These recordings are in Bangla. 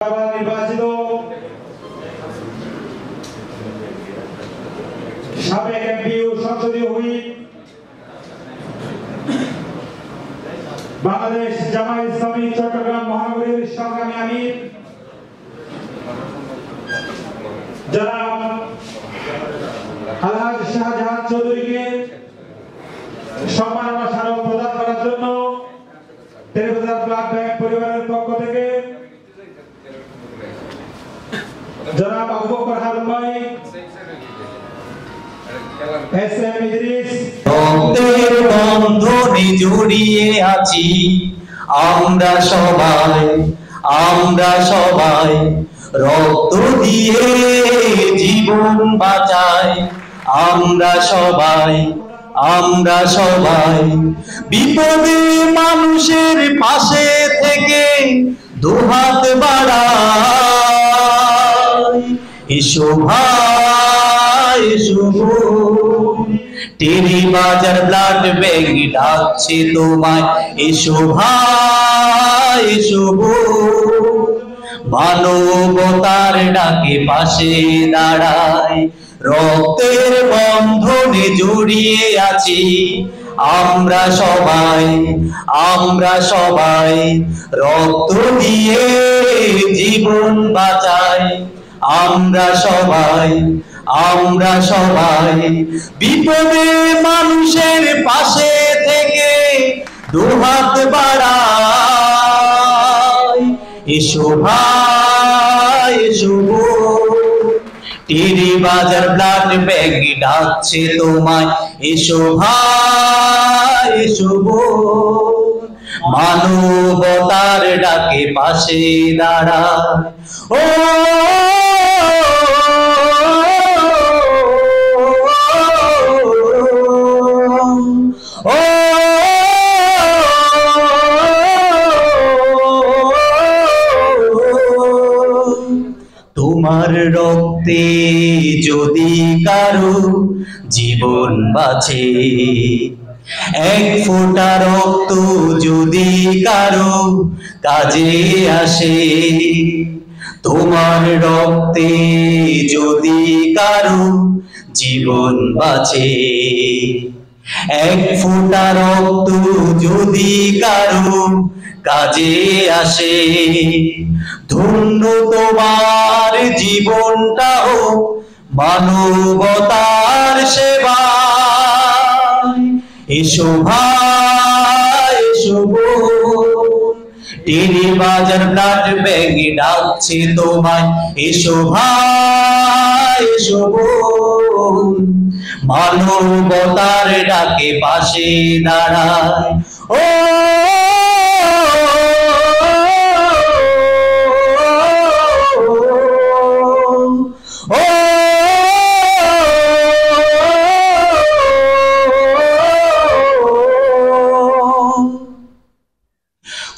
নির্বাচিত সাবেক এমপি ও সংসদীয় হুইপ বাংলাদেশ জামায়াত ইসলামী চট্টগ্রাম মহানগরীর সংগ্রামী আমির জনাব আলহাজ শাহজাহান চৌধুরীকে সম্মাননা স্মারক প্রদান করার জন্য টেরিবাজার ব্লাড ব্যাংক পরিবারের পক্ষ থেকে জনাব আবু বকর হারুন ভাই, এস এম ইদ্রিস। রক্তের বন্ধনে জড়িয়ে আছি আমরা সবাই রক্ত দিয়ে জীবন বাঁচাই আমরা সবাই বিপদে মানুষের পাশে থেকে দুহাত বাড়াই। এসো ভাই এসো, টেরিবাজার ব্লাড ব্যাংক ডাকছে তোমায়। এসো ভাই এসো, মানবতার ডাকে পাশে দাঁড়ায়। রক্তের বন্ধনে জড়িয়ে আছি আমরা সবাই রক্ত দিয়ে জীবন বাঁচাই আমরা সবাই বিপদে মানুষের পাশে থেকে দুহাত বাড়াই। এসো ভাই এসো, টেরিবাজার ব্লাড ব্যাংক ডাকছে তোমায়। এসো ভাই এসো, মানবতার ডাকে পাশে দাঁড়ায়। ও তোমার রক্তে যদি কারো জীবন বাঁচে, এক ফোঁটা রক্ত যদি কারো কাজে আসে, তোমার রক্তে যদি কারো জীবন বাঁচে, এক ফোঁটা রক্ত যদি কারো কাজে আসে, ধন্য তোমার জীবনটাও মানবতার সেবায়। এসো ভাই এসো, টেরিবাজার ব্লাড ব্যাংক ডাকছে তোমায়। এসো ভাই এসো, মানবতার ডাকে পাশে দাঁড়ায়। ও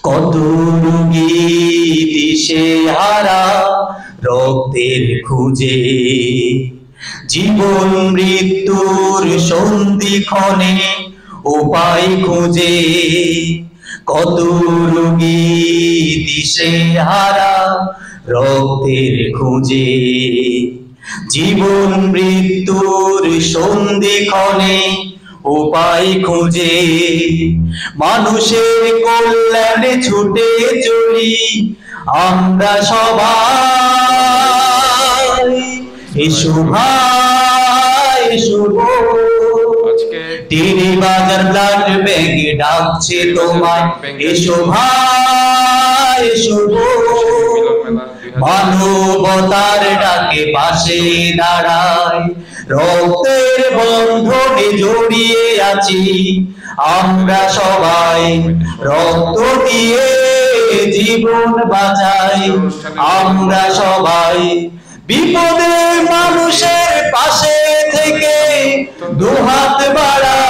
কত রোগী দিশেহারা রক্তের খুঁজে, জীবন মৃত্যুর সন্ধিক্ষণে উপায় খুঁজে। কত রোগী দিশেহারা রক্তের খুঁজে, জীবন মৃত্যুর সন্ধিক্ষণে উপায় খুঁজে। মানুষের কল্যাণে ছুটে চলি আমরা সবাই। এসো ভাই এসো, টেরিবাজার ব্লাড ব্যাংক ডাকছে তোমায়। এসো ভাই এসো, মানবতার ডাকে পাশে দাঁড়ায়। রক্তের বন্ধনে জড়িয়ে আছি আমরা সবাই, রক্ত দিয়ে জীবন বাঁচাই আমরা সবাই। বিপদে মানুষের পাশে থেকে দুহাত বাড়াই।